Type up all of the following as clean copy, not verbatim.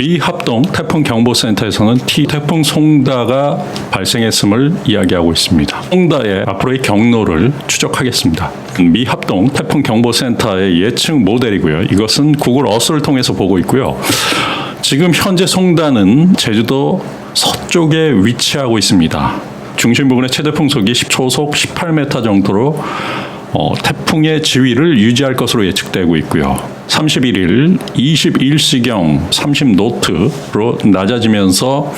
미 합동 태풍 경보센터에서는 태풍 송다가 발생했음을 이야기하고 있습니다. 송다의 앞으로의 경로를 추적하겠습니다. 미 합동 태풍 경보센터의 예측 모델이고요. 이것은 구글 어스를 통해서 보고 있고요. 지금 현재 송다는 제주도 서쪽에 위치하고 있습니다. 중심 부근의 최대 풍속이 초속 18m 정도로 태풍의 지위를 유지할 것으로 예측되고 있고요. 31일 21시경 30노트로 낮아지면서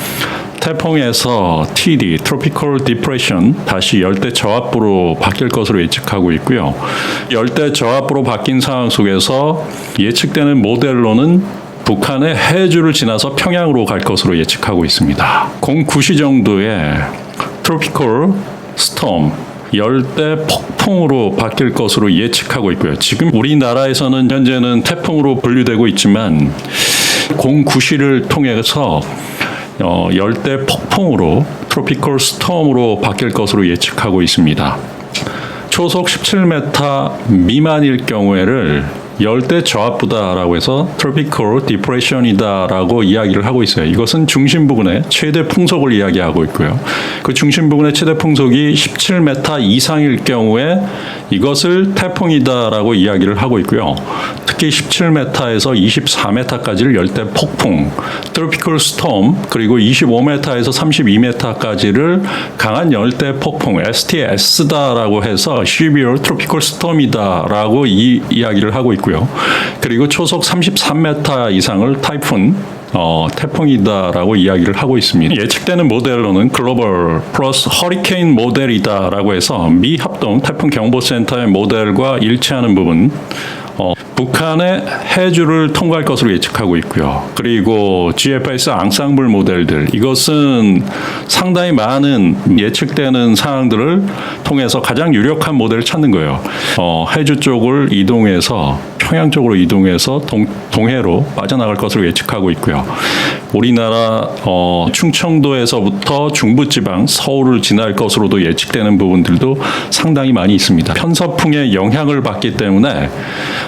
태풍에서 TD, Tropical Depression, 다시 열대 저압부로 바뀔 것으로 예측하고 있고요. 열대 저압부로 바뀐 상황 속에서 예측되는 모델로는 북한의 해주를 지나서 평양으로 갈 것으로 예측하고 있습니다. 09시 정도에 Tropical Storm, 열대 폭풍으로 바뀔 것으로 예측하고 있고요. 지금 우리나라에서는 현재는 태풍으로 분류되고 있지만 09시를 통해서 열대 폭풍으로 트로피컬 스톰으로 바뀔 것으로 예측하고 있습니다. 초속 17m 미만일 경우에를 열대 저압부다라고 해서 트로피컬 디프레션이다라고 이야기를 하고 있어요. 이것은 중심 부근의 최대 풍속을 이야기하고 있고요. 그 중심 부근의 최대 풍속이 17m 이상일 경우에 이것을 태풍이다라고 이야기를 하고 있고요. 특히 17m에서 24m까지를 열대 폭풍, 트로피컬 스톰, 그리고 25m에서 32m까지를 강한 열대 폭풍, STS다라고 해서 Severe Tropical Storm이다라고 이야기를 하고 있고요. 그리고 초속 33m 이상을 타이푼, 태풍이다라고 이야기를 하고 있습니다. 예측되는 모델로는 글로벌 플러스 허리케인 모델이다라고 해서 미 합동 태풍 경보센터의 모델과 일치하는 부분, 북한의 해주를 통과할 것으로 예측하고 있고요. 그리고 GFS 앙상블 모델들, 이것은 상당히 많은 예측되는 사항들을 통해서 가장 유력한 모델을 찾는 거예요. 해주 쪽을 이동해서 평양 쪽으로 이동해서 동해로 빠져나갈 것으로 예측하고 있고요. 우리나라 충청도에서부터 중부지방 서울을 지날 것으로도 예측되는 부분들도 상당히 많이 있습니다. 편서풍의 영향을 받기 때문에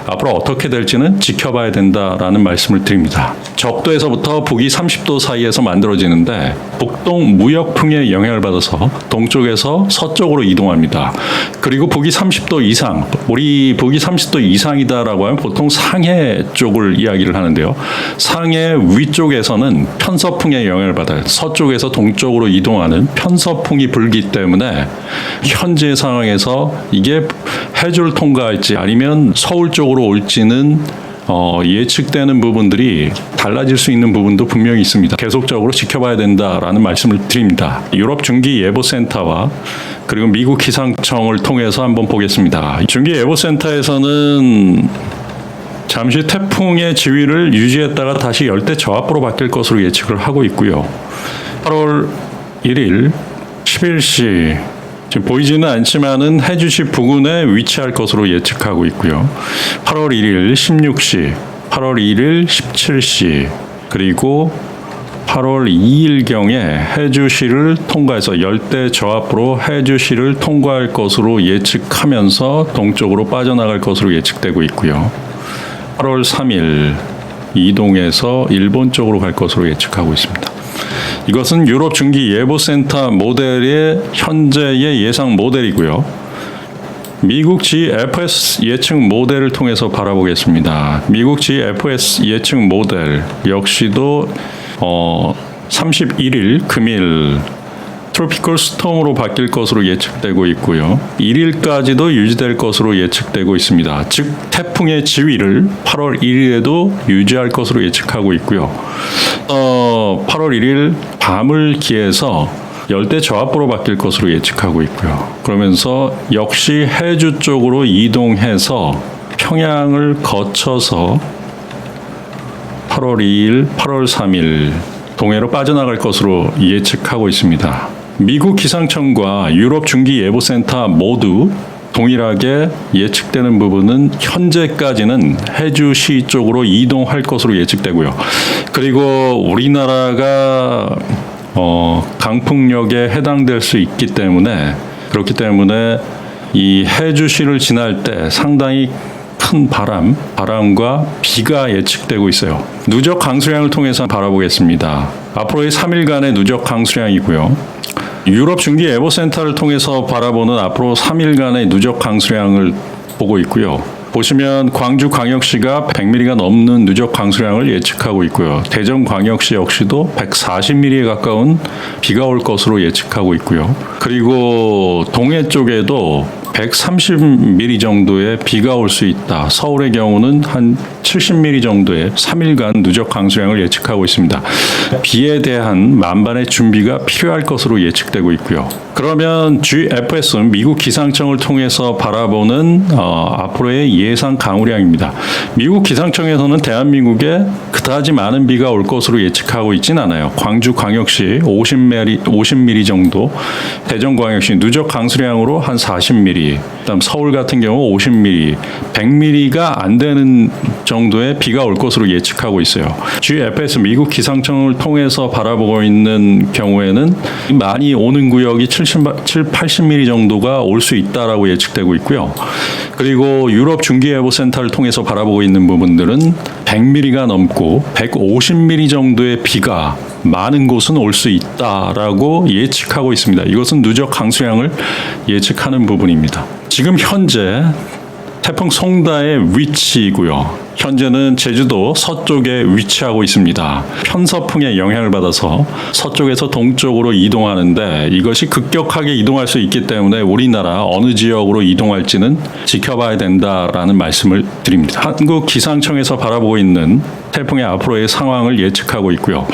앞으로 어떻게 될지는 지켜봐야 된다라는 말씀을 드립니다. 적도에서부터 북위 30도 사이에서 만들어지는데 북동 무역풍의 영향을 받아서 동쪽에서 서쪽으로 이동합니다. 그리고 북위 30도 이상, 우리 북위 30도 이상이다라고 하면 보통 상해 쪽을 이야기를 하는데요. 상해 위쪽에서는 편서풍의 영향을 받아요. 서쪽에서 동쪽으로 이동하는 편서풍이 불기 때문에 현재 상황에서 이게 해주를 통과할지 아니면 서울 쪽으로 올지는 예측되는 부분들이 달라질 수 있는 부분도 분명히 있습니다. 계속적으로 지켜봐야 된다라는 말씀을 드립니다. 유럽 중기예보센터와 그리고 미국 기상청을 통해서 한번 보겠습니다. 중기예보센터에서는 잠시 태풍의 지위를 유지했다가 다시 열대 저압부로 바뀔 것으로 예측을 하고 있고요. 8월 1일 11시 지금 보이지는 않지만은 해주시 부근에 위치할 것으로 예측하고 있고요. 8월 1일 16시, 8월 1일 17시, 그리고 8월 2일경에 해주시를 통과해서 열대 저압부로 해주시를 통과할 것으로 예측하면서 동쪽으로 빠져나갈 것으로 예측되고 있고요. 8월 3일 이동해서 일본 쪽으로 갈 것으로 예측하고 있습니다. 이것은 유럽 중기예보센터 모델의 현재의 예상 모델이고요. 미국 GFS 예측 모델을 통해서 바라보겠습니다. 미국 GFS 예측 모델 역시도 31일 금일 트로피컬 스톰으로 바뀔 것으로 예측되고 있고요. 1일까지도 유지될 것으로 예측되고 있습니다. 즉 태풍의 지위를 8월 1일에도 유지할 것으로 예측하고 있고요. 8월 1일 밤을 기해서 열대 저압부로 바뀔 것으로 예측하고 있고요. 그러면서 역시 해주 쪽으로 이동해서 평양을 거쳐서 8월 2일, 8월 3일 동해로 빠져나갈 것으로 예측하고 있습니다. 미국 기상청과 유럽 중기예보센터 모두 동일하게 예측되는 부분은 현재까지는 해주시 쪽으로 이동할 것으로 예측되고요. 그리고 우리나라가 강풍력에 해당될 수 있기 때문에 그렇기 때문에 이 해주시를 지날 때 상당히 큰 바람과 비가 예측되고 있어요. 누적 강수량을 통해서 바라보겠습니다. 앞으로의 3일간의 누적 강수량이고요. 유럽 중기예보센터를 통해서 바라보는 앞으로 3일간의 누적 강수량을 보고 있고요. 보시면 광주광역시가 100mm가 넘는 누적 강수량을 예측하고 있고요. 대전광역시 역시도 140mm에 가까운 비가 올 것으로 예측하고 있고요. 그리고 동해 쪽에도 130mm 정도의 비가 올 수 있다. 서울의 경우는 한 70mm 정도의 3일간 누적 강수량을 예측하고 있습니다. 비에 대한 만반의 준비가 필요할 것으로 예측되고 있고요. 그러면 GFS 미국 기상청을 통해서 바라보는 앞으로의 예상 강우량입니다. 미국 기상청에서는 대한민국에 그다지 많은 비가 올 것으로 예측하고 있진 않아요. 광주광역시 50mm 정도, 대전광역시 누적 강수량으로 한 40mm, 그다음 서울 같은 경우 50mm, 100mm가 안 되는 정도의 비가 올 것으로 예측하고 있어요. GFS 미국 기상청을 통해서 바라보고 있는 경우에는 많이 오는 구역이 80mm 정도가 올 수 있다라고 예측되고 있고요. 그리고 유럽 중기예보센터를 통해서 바라보고 있는 부분들은 100mm가 넘고 150mm 정도의 비가 많은 곳은 올 수 있다라고 예측하고 있습니다. 이것은 누적 강수량을 예측하는 부분입니다. 지금 현재 태풍 송다의 위치이고요. 현재는 제주도 서쪽에 위치하고 있습니다. 편서풍의 영향을 받아서 서쪽에서 동쪽으로 이동하는데 이것이 급격하게 이동할 수 있기 때문에 우리나라 어느 지역으로 이동할지는 지켜봐야 된다라는 말씀을 드립니다. 한국 기상청에서 바라보고 있는 태풍의 앞으로의 상황을 예측하고 있고요.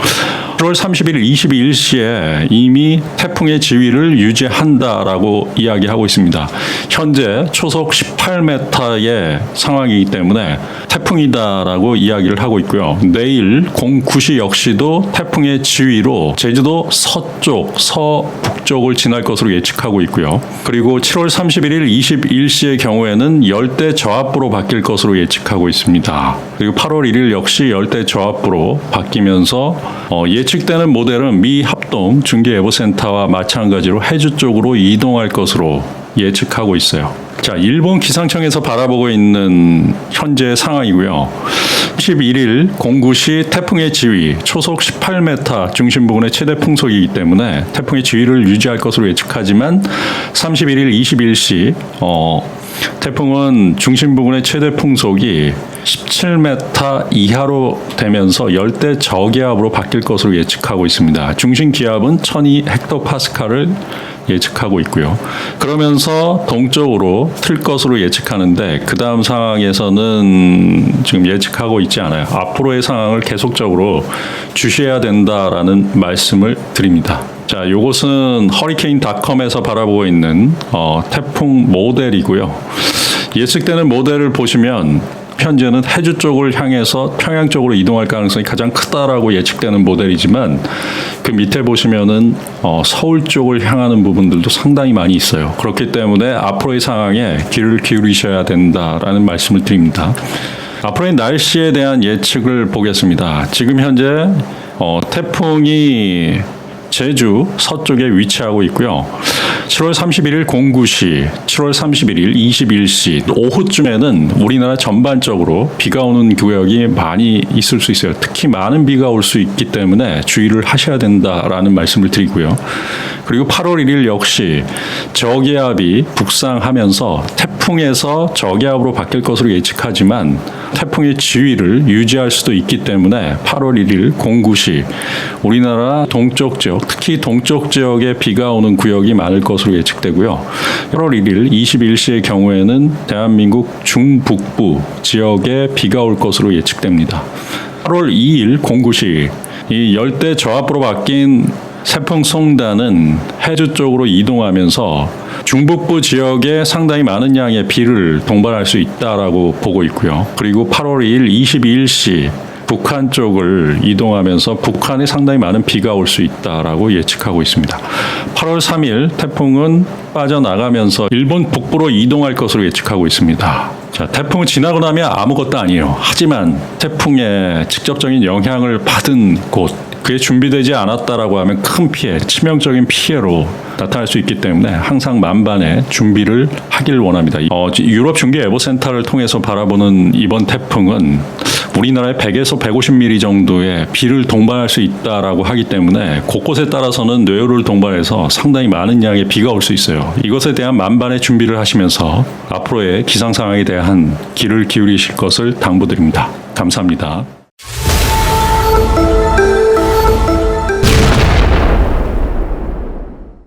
7월 31일 22시에 이미 태풍의 지위를 유지한다라고 이야기하고 있습니다. 현재 초속 18m의 상황이기 때문에 태풍이다라고 이야기를 하고 있고요. 내일 09시 역시도 태풍의 지위로 제주도 서쪽, 서북쪽을 지날 것으로 예측하고 있고요. 그리고 7월 31일 21시의 경우에는 열대 저압부로 바뀔 것으로 예측하고 있습니다. 그리고 8월 1일 역시 열대 저압부로 바뀌면서 예측되는 모델은 미 합동 중기예보센터와 마찬가지로 해주 쪽으로 이동할 것으로 예측하고 있어요. 자, 일본 기상청에서 바라보고 있는 현재 상황이고요. 11일 09시 태풍의 지위 초속 18m 중심 부근의 최대 풍속이기 때문에 태풍의 지위를 유지할 것으로 예측하지만 31일 21시 태풍은 중심 부근의 최대 풍속이 17m 이하로 되면서 열대 저기압으로 바뀔 것으로 예측하고 있습니다. 중심 기압은 1002헥토파스칼을 예측하고 있고요. 그러면서 동쪽으로 틀 것으로 예측하는데 그 다음 상황에서는 지금 예측하고 있지 않아요. 앞으로의 상황을 계속적으로 주시해야 된다라는 말씀을 드립니다. 자, 이것은 허리케인닷컴에서 바라보고 있는 태풍 모델이고요. 예측되는 모델을 보시면 현재는 해주 쪽을 향해서 평양 쪽으로 이동할 가능성이 가장 크다라고 예측되는 모델이지만 그 밑에 보시면은 서울 쪽을 향하는 부분들도 상당히 많이 있어요. 그렇기 때문에 앞으로의 상황에 귀를 기울이셔야 된다라는 말씀을 드립니다. 앞으로의 날씨에 대한 예측을 보겠습니다. 지금 현재 태풍이 제주 서쪽에 위치하고 있고요. 7월 31일 09시, 7월 31일 21시 오후쯤에는 우리나라 전반적으로 비가 오는 구역이 많이 있을 수 있어요. 특히 많은 비가 올 수 있기 때문에 주의를 하셔야 된다라는 말씀을 드리고요. 그리고 8월 1일 역시 저기압이 북상하면서 태풍에서 저기압으로 바뀔 것으로 예측하지만 태풍의 지위를 유지할 수도 있기 때문에 8월 1일 09시 우리나라 동쪽 지역, 특히 동쪽 지역에 비가 오는 구역이 많을 것으로 예측되고요. 8월 1일 21시의 경우에는 대한민국 중북부 지역에 비가 올 것으로 예측됩니다. 8월 2일 09시 이 열대 저압으로 바뀐 태풍 송다는 해주 쪽으로 이동하면서 중북부 지역에 상당히 많은 양의 비를 동반할 수 있다라고 보고 있고요. 그리고 8월 2일 22시 북한 쪽을 이동하면서 북한에 상당히 많은 비가 올 수 있다라고 예측하고 있습니다. 8월 3일 태풍은 빠져나가면서 일본 북부로 이동할 것으로 예측하고 있습니다. 자, 태풍은 지나고 나면 아무것도 아니에요. 하지만 태풍의 직접적인 영향을 받은 곳, 그게 준비되지 않았다라고 하면 큰 피해, 치명적인 피해로 나타날 수 있기 때문에 항상 만반의 준비를 하길 원합니다. 유럽 중계예보센터를 통해서 바라보는 이번 태풍은 우리나라에 100에서 150mm 정도의 비를 동반할 수 있다라고 하기 때문에 곳곳에 따라서는 뇌우를 동반해서 상당히 많은 양의 비가 올 수 있어요. 이것에 대한 만반의 준비를 하시면서 앞으로의 기상 상황에 대한 귀를 기울이실 것을 당부드립니다. 감사합니다.